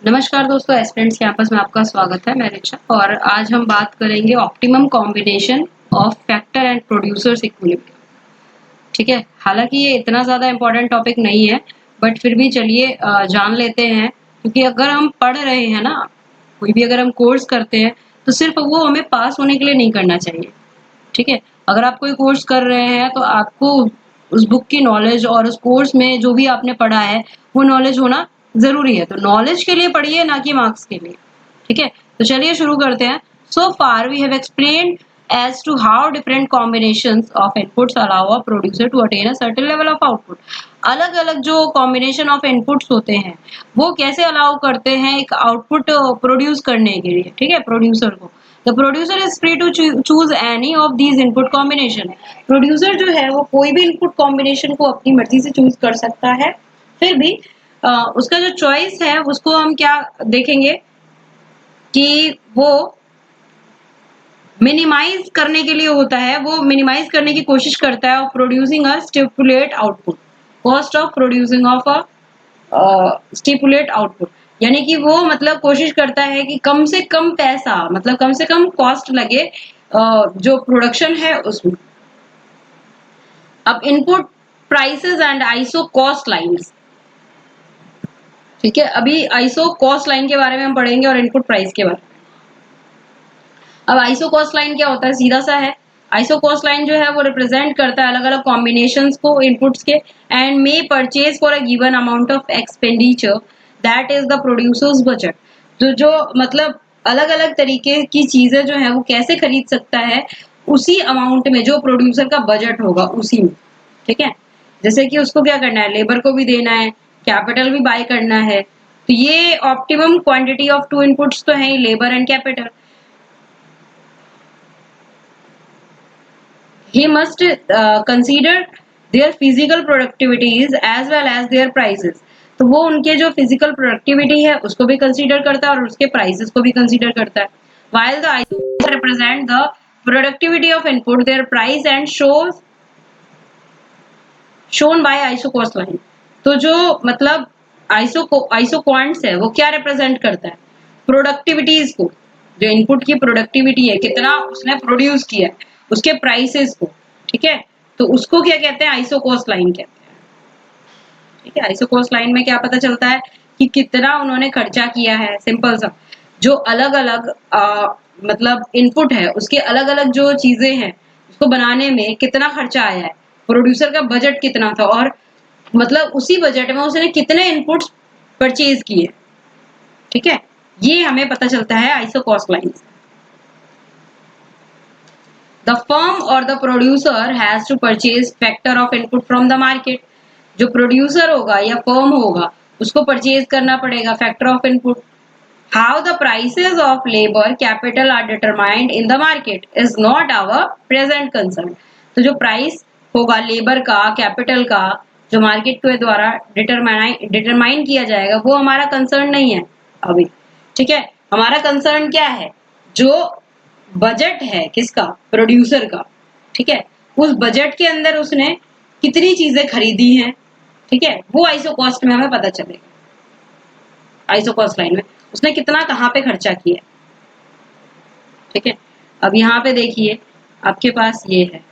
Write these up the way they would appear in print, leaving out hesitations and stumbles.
नमस्कार दोस्तों, aspirants campus में आपका स्वागत है। मैं रिचा और आज हम बात करेंगे optimum combination of factor and producers equilibrium. ठीक है, हालांकि ये इतना ज़्यादा इम्पोर्टेंट टॉपिक नहीं है, बट फिर भी चलिए जान लेते हैं। क्योंकि अगर हम पढ़ रहे हैं ना, कोई भी अगर हम कोर्स करते हैं तो सिर्फ वो हमें पास होने के लिए नहीं करना चाहिए। ठीक है, अगर आप कोई कोर्स कर रहे हैं तो आपको उस बुक की नॉलेज और उस कोर्स में जो भी आपने पढ़ा है वो नॉलेज होना जरूरी है। तो नॉलेज के लिए पढ़िए, ना कि मार्क्स के लिए। ठीक है, तो चलिए शुरू करते हैं। So far we have explained as to how different combinations of inputs allow a producer to attain a certain level of output। अलग अलग जो कॉम्बिनेशन ऑफ इनपुट्स होते हैं वो कैसे अलाउ करते हैं एक आउटपुट प्रोड्यूस करने के लिए। ठीक है, प्रोड्यूसर को the producer is free to choose any of these input combination. Producer जो है वो कोई भी इनपुट कॉम्बिनेशन को अपनी मर्जी से चूज कर सकता है। फिर भी उसका जो चॉइस है उसको हम क्या देखेंगे कि वो मिनिमाइज करने के लिए होता है। वो मिनिमाइज करने की कोशिश करता है of producing a stipulate output, cost of producing of a stipulate output. यानी कि वो मतलब कोशिश करता है कि कम से कम पैसा, मतलब कम से कम कॉस्ट लगे जो प्रोडक्शन है उसमें। अब input prices and ISO cost lines. ठीक है, अभी आईसो कॉस्ट लाइन के बारे में हम पढ़ेंगे और इनपुट प्राइस के बारे में। अब आइसो कॉस्ट लाइन क्या होता है, सीधा सा है। आइसो कॉस्ट लाइन जो है वो रिप्रेजेंट करता है अलग अलग कॉम्बिनेशंस को इनपुट्स के and may purchase for a given amount of expenditure that is the producers budget. जो मतलब अलग अलग तरीके की चीजें जो है वो कैसे खरीद सकता है उसी अमाउंट में जो प्रोड्यूसर का बजट होगा उसी में। ठीक है, जैसे कि उसको क्या करना है, लेबर को भी देना है, कैपिटल भी बाय करना है। तो ये optimum quantity of to inputs तो है, labour and capital. He must consider their physical productivities as well as their prices। तो वो उनके जो फिजिकल प्रोडक्टिविटी है उसको भी कंसीडर करता है और उसके प्राइसेस को भी कंसीडर करता है। while the iso represent the productivity of input, their price and shown by iso cost line। तो जो मतलब आइसो क्वांट्स है वो क्या रिप्रेजेंट करता है, प्रोडक्टिविटीज को। जो इनपुट की प्रोडक्टिविटी है, कितना उसने प्रोड्यूस किया है, उसके प्राइसेस को। ठीक है, तो उसको क्या कहते हैं, आइसो कॉस्ट लाइन कहते हैं। ठीक है, आइसो कॉस्ट लाइन में क्या पता चलता है कि कितना उन्होंने खर्चा किया है। सिंपल सा, जो अलग अलग मतलब इनपुट है उसके अलग अलग जो चीजें हैं उसको बनाने में कितना खर्चा आया है, प्रोड्यूसर का बजट कितना था, और मतलब उसी बजट में उसने कितने इनपुट्स परचेज किए। ठीक है, ये हमें पता चलता है आइसो कॉस्ट लाइन से। The firm or the producer has to purchase factor of input from the market। जो प्रोड्यूसर होगा या फर्म होगा उसको परचेज करना पड़ेगा factor of input. How the prices of labour capital are determined in the market is not our present concern. तो जो price होगा लेबर का, कैपिटल का, जो मार्केट के द्वारा डिटरमाइन किया जाएगा वो हमारा कंसर्न नहीं है अभी। ठीक है, हमारा कंसर्न क्या है, जो बजट है किसका, प्रोड्यूसर का। ठीक है, उस बजट के अंदर उसने कितनी चीजें खरीदी हैं। ठीक है, वो आइसो कॉस्ट में हमें पता चलेगा। आइसो कॉस्ट लाइन में उसने कितना कहाँ पे खर्चा किया। ठीक है, अब यहाँ पे देखिए आपके पास ये है।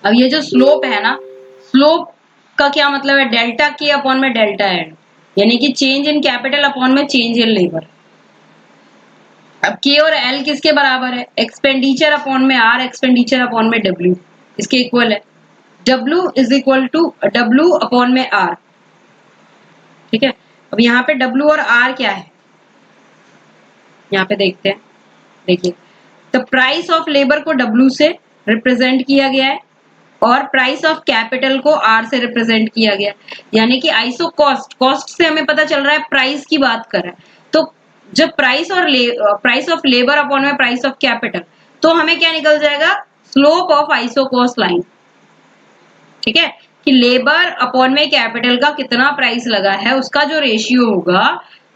अब ये जो स्लोप है ना, स्लोप का क्या मतलब है, डेल्टा के अपॉन में डेल्टा एड, यानी कि चेंज इन कैपिटल अपॉन में चेंज इन लेबर। अब के और एल किसके बराबर है, एक्सपेंडिचर अपॉन में आर, एक्सपेंडिचर अपॉन में डब्ल्यू, इसके इक्वल है। W is equal to W upon में आर। ठीक है, अब यहाँ पे डब्ल्यू और आर क्या है, यहाँ पे देखते हैं। देखिए, द प्राइस ऑफ लेबर को डब्ल्यू से रिप्रेजेंट किया गया है और प्राइस ऑफ कैपिटल को आर से रिप्रेजेंट किया गया। यानी कि आइसो कॉस्ट, कॉस्ट से हमें पता चल रहा है प्राइस की बात कर रहा है। तो जब प्राइस और प्राइस ऑफ लेबर अपॉन में प्राइस ऑफ कैपिटल, तो हमें क्या निकल जाएगा, slope of iso cost line. ठीक है, कि लेबर अपॉन में कैपिटल का कितना प्राइस लगा है उसका जो रेशियो होगा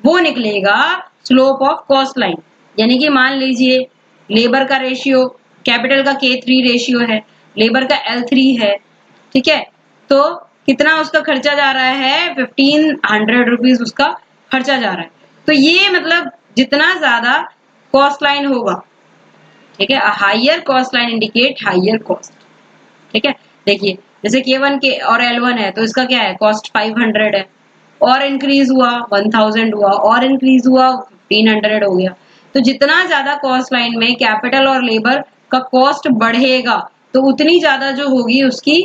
वो निकलेगा स्लोप ऑफ कॉस्ट लाइन। यानी कि मान लीजिए लेबर का रेशियो कैपिटल का K3 रेशियो है, लेबर का L3 है। ठीक है, तो कितना उसका खर्चा जा रहा है, 1500 रुपीज उसका खर्चा जा रहा है। तो ये मतलब जितना ज्यादा कॉस्ट लाइन होगा, ठीक है, higher cost line indicate higher cost. ठीक है, देखिए जैसे K1 के और L1 है तो इसका क्या है, कॉस्ट 500 है, और इंक्रीज हुआ 1000 हुआ, और इंक्रीज हुआ 1500 हो गया। तो जितना ज्यादा कॉस्ट लाइन में कैपिटल और लेबर का कॉस्ट बढ़ेगा तो उतनी ज्यादा जो होगी उसकी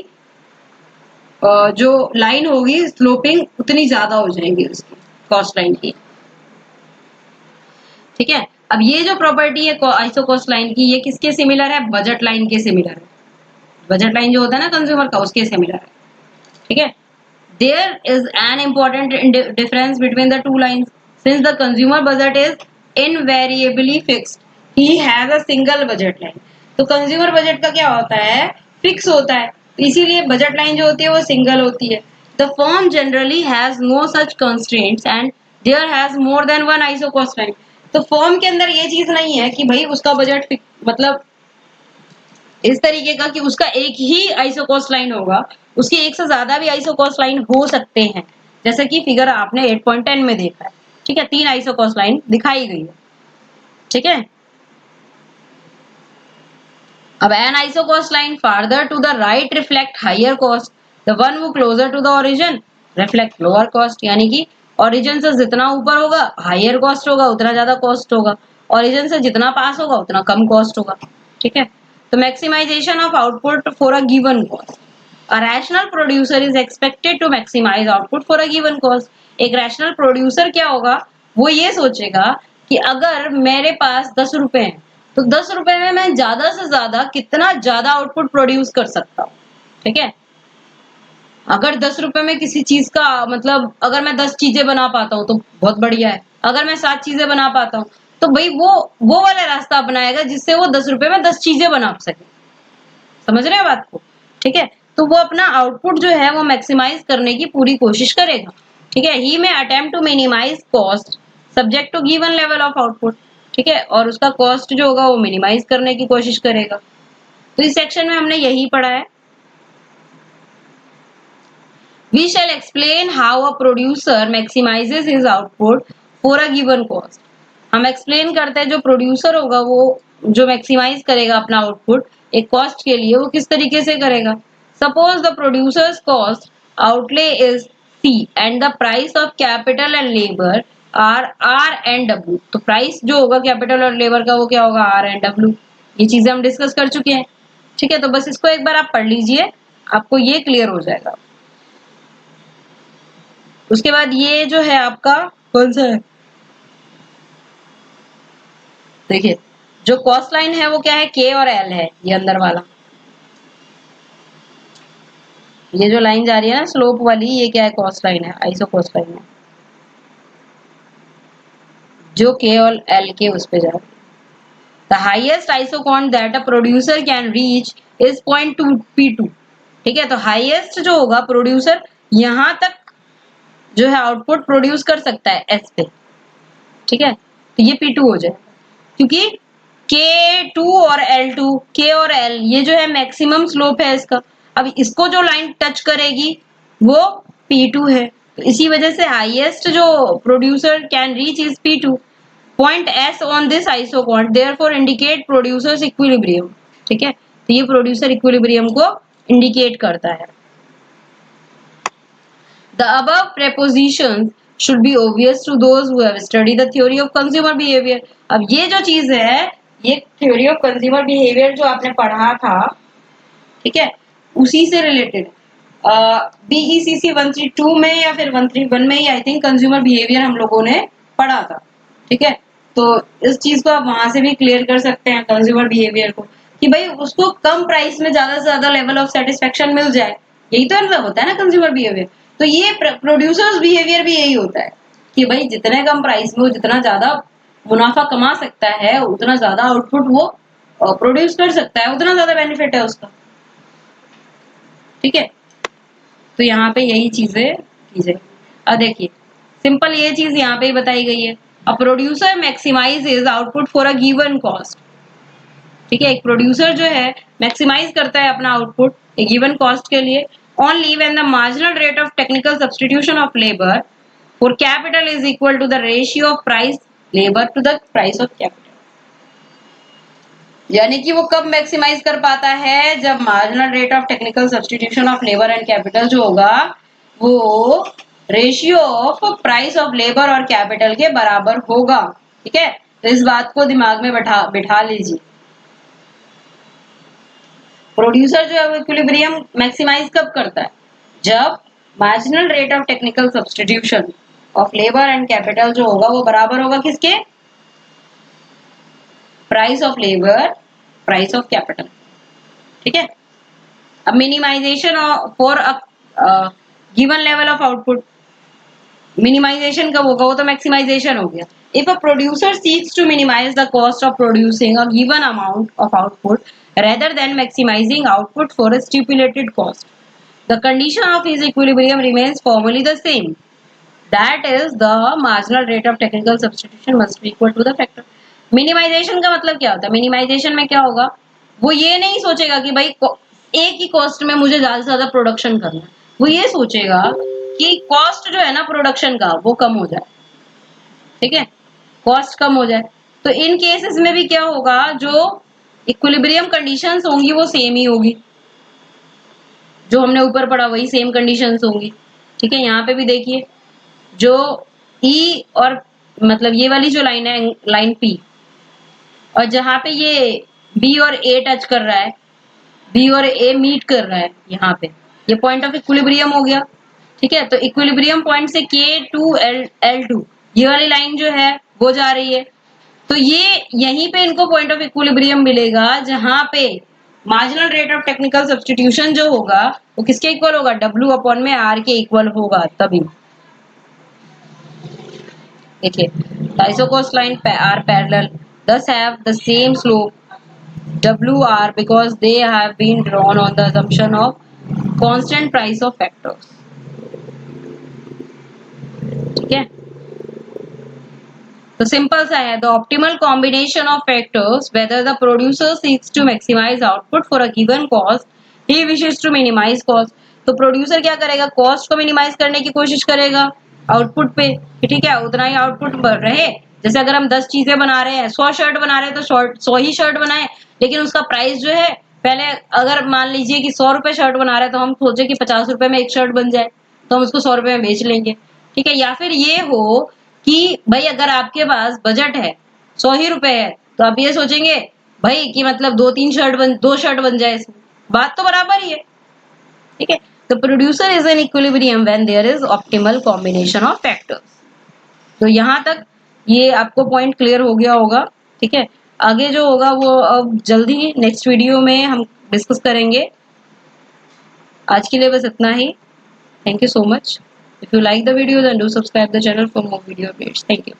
जो लाइन होगी स्लोपिंग उतनी ज्यादा हो जाएगी उसकी कॉस्ट लाइन की। ठीक है, अब ये जो प्रॉपर्टी है आइसो कॉस्ट लाइन की, ये किसके सिमिलर है, बजट लाइन के सिमिलर है। बजट लाइन जो होता है ना कंज्यूमर का, उसके सिमिलर है। ठीक है, there is an important difference between the two lines. Since the consumer budget is invariably fixed, he has a single budget line. तो कंज्यूमर बजट का क्या होता है, फिक्स होता है, इसीलिए बजट लाइन जो होती है वो सिंगल होती है। The firm generally has no such constraints and there has more than one ISO cost line. तो फर्म के अंदर ये चीज नहीं है कि भाई उसका बजट मतलब इस तरीके का कि उसका एक ही आइसो कॉस्ट लाइन होगा, उसके एक से ज्यादा भी आइसो कॉस्ट लाइन हो सकते हैं, जैसे कि फिगर आपने 8.10 में देखा है। ठीक है, 3 आइसो कॉस्ट लाइन दिखाई गई है। ठीक है, अब an isocost line farther to the right reflect higher cost, the one वो closer to the origin reflect lower cost, यानी कि ओरिजिन से जितना ऊपर होगा हाइयर कॉस्ट होगा, उतना ज्यादा कॉस्ट होगा, ओरिजिन से जितना पास होगा उतना कम कॉस्ट होगा। ठीक है, तो maximisation of output for a given cost, a rational producer is expected to maximize output for a given cost. एक रैशनल प्रोड्यूसर क्या होगा, वो ये सोचेगा कि अगर मेरे पास 10 रुपए हैं तो 10 रुपए में मैं ज्यादा से ज्यादा कितना ज्यादा आउटपुट प्रोड्यूस कर सकता हूँ। ठीक है, अगर 10 रुपए में किसी चीज का मतलब अगर मैं 10 चीजें बना पाता हूँ तो बहुत बढ़िया है, अगर मैं 7 चीजें बना पाता हूँ तो भाई वो वाला रास्ता अपनाएगा जिससे वो 10 रुपए में 10 चीजें बना सके। समझ रहे हैं बात को। ठीक है, तो वो अपना आउटपुट जो है वो मैक्सिमाइज करने की पूरी कोशिश करेगा। ठीक है, he may attempt to minimise cost subject to given level of output. ठीक है, और उसका कॉस्ट जो होगा वो मिनिमाइज करने की कोशिश करेगा। तो इस सेक्शन में हमने यही पढ़ा है। We shall explain how a producer maximizes his output for a given cost. हम एक्सप्लेन करते हैं जो प्रोड्यूसर होगा वो जो मैक्सिमाइज करेगा अपना आउटपुट एक कॉस्ट के लिए, वो किस तरीके से करेगा। Suppose the producer's cost outlay is C and the price of capital and labour R and W. तो प्राइस जो होगा कैपिटल और लेबर का वो क्या होगा, आर एंड डब्ल्यू। ये चीजें हम डिस्कस कर चुके हैं। ठीक है, तो बस इसको एक बार आप पढ़ लीजिए, आपको ये क्लियर हो जाएगा। उसके बाद ये जो है आपका कौन सा है, देखिए जो कॉस्ट लाइन है वो क्या है, के और एल है, ये अंदर वाला ये जो लाइन जा रही है ना स्लोप वाली, ये क्या है, कॉस्ट लाइन है, आइसो कॉस्ट लाइन है, जो के और एल के उस पे जा रही है। The highest isoquant that a producer can reach is 0.2 P2। ठीक है, तो हाईएस्ट जो होगा प्रोड्यूसर यहां तक जो है आउटपुट प्रोड्यूस कर सकता है एस पे। ठीक है, तो ये P2 हो जाए, क्योंकि K2 और L2 K और L ये जो है मैक्सिमम स्लोप है इसका। अब इसको जो लाइन टच करेगी वो P2 है, तो इसी वजह से हाईएस्ट जो producer can reach is P2। Point S on this isoquant therefore indicate producers equilibrium. ठीक है, तो ये प्रोड्यूसर इक्विलिब्रियम को इंडिकेट करता है। The above prepositions should be obvious to those who have studied the theory of consumer behavior. अब ये जो चीज है, ये theory of consumer behavior जो आपने पढ़ा था, ठीक है, उसी से रिलेटेड BECC 132 में या फिर 131 में ही आई थिंक कंज्यूमर बिहेवियर हम लोगों ने पढ़ा था। ठीक है, तो इस चीज को आप वहां से भी क्लियर कर सकते हैं कंज्यूमर बिहेवियर को, कि भाई उसको कम प्राइस में ज्यादा से ज्यादा लेवल ऑफ सेटिस्फेक्शन मिल जाए, यही तो मतलब होता है ना कंज्यूमर बिहेवियर। तो ये प्रोड्यूसर्स बिहेवियर भी यही होता है कि भाई जितने कम प्राइस में वो जितना ज्यादा मुनाफा कमा सकता है उतना ज्यादा आउटपुट वो प्रोड्यूस कर सकता है, उतना ज्यादा बेनिफिट है उसका। ठीक है, तो यहाँ पे यही चीजें की जाए। अब देखिए सिंपल ये चीज यहाँ पे ही बताई गई है, a producer maximizes output for a given cost. ठीक है, एक प्रोड्यूसर जो है मैक्सिमाइज करता है अपना आउटपुट एक गिवन कॉस्ट के लिए, only when the marginal rate of technical substitution of labor for capital is equal to the ratio of price labor to the price of capital. यानी कि वो कब मैक्सिमाइज कर पाता है, जब marginal rate of technical substitution of labour and capital जो होगा वो ratio of price of labour और कैपिटल के बराबर होगा। ठीक है, तो इस बात को दिमाग में बिठा लीजिए। प्रोड्यूसर जो है वो इक्विलिब्रियम मैक्सिमाइज कब करता है, जब marginal rate of technical substitution of labour and capital जो होगा वो बराबर होगा किसके, price of labour price of capital. ठीक है, अब minimisation for given level of output, minimisation कब होगा, वो तो मैक्सिमाइजेशन हो गया। If a producer seeks to minimise the cost of producing a given amount of output rather than maximizing output for a stipulated cost, the condition of his equilibrium remains formally the same, that is the marginal rate of technical substitution must be equal to the factor। Minimisation का मतलब क्या होता है, minimisation में क्या होगा, वो ये नहीं सोचेगा कि भाई एक ही कॉस्ट में मुझे ज्यादा से ज्यादा प्रोडक्शन करना है, वो ये सोचेगा कि कॉस्ट जो है ना प्रोडक्शन का वो कम हो जाए। ठीक है, कॉस्ट कम हो जाए, तो इन केसेस में भी क्या होगा, जो इक्विलिब्रियम कंडीशंस होंगी वो सेम ही होगी, जो हमने ऊपर पढ़ा वही सेम कंडीशंस होंगी। ठीक है, यहाँ पे भी देखिए जो ई और मतलब ये वाली जो लाइन है लाइन पी, और जहां पे ये बी और ए टच कर रहा है, बी और ए मीट कर रहा है, यहाँ पे ये पॉइंट ऑफ इक्विलिब्रियम हो गया। ठीक है, तो इक्विलिब्रियम पॉइंट से K2L2 ये वाली लाइन जो है वो जा रही है, तो ये यहीं पे इनको पॉइंट ऑफ इक्विलिब्रियम मिलेगा, जहां पे marginal rate of technical substitution जो होगा वो किसके इक्वल होगा, W अपॉन में R के इक्वल होगा तभी। देखिए the isocosline are parallel thus have the same slope WR because they have been drawn on the assumption of constant price of factors। ठीक है, तो सिंपल सा है, the optimal combination of factors whether the producer seeks to maximise output for a given cost he wishes to minimise cost. तो producer क्या करेगा, cost को minimise करने की कोशिश करेगा आउटपुट पे, ठीक है, उतना ही आउटपुट रहे। जैसे अगर हम 10 चीजें बना रहे हैं, 100 शर्ट बना रहे हैं, तो 100 ही शर्ट बनाए, लेकिन उसका प्राइस जो है पहले अगर मान लीजिए कि 100 रुपए शर्ट बना रहे हैं, तो हम सोचे कि 50 रुपए में एक शर्ट बन जाए, तो हम उसको 100 रुपए में बेच लेंगे। ठीक है, या फिर ये हो कि भाई अगर आपके पास बजट है 100 ही रुपए है, तो आप ये सोचेंगे भाई कि मतलब दो शर्ट बन जाए इसमें, बात तो बराबर ही है। ठीक है, तो producer is in equilibrium when there is optimal combination of factors. तो यहाँ तक ये आपको पॉइंट क्लियर हो गया होगा। ठीक है, आगे जो होगा वो अब जल्दी ही नेक्स्ट वीडियो में हम डिस्कस करेंगे। आज के लिए बस इतना ही। Thank you so much. If you like the video, then do subscribe the channel for more video updates. Thank you.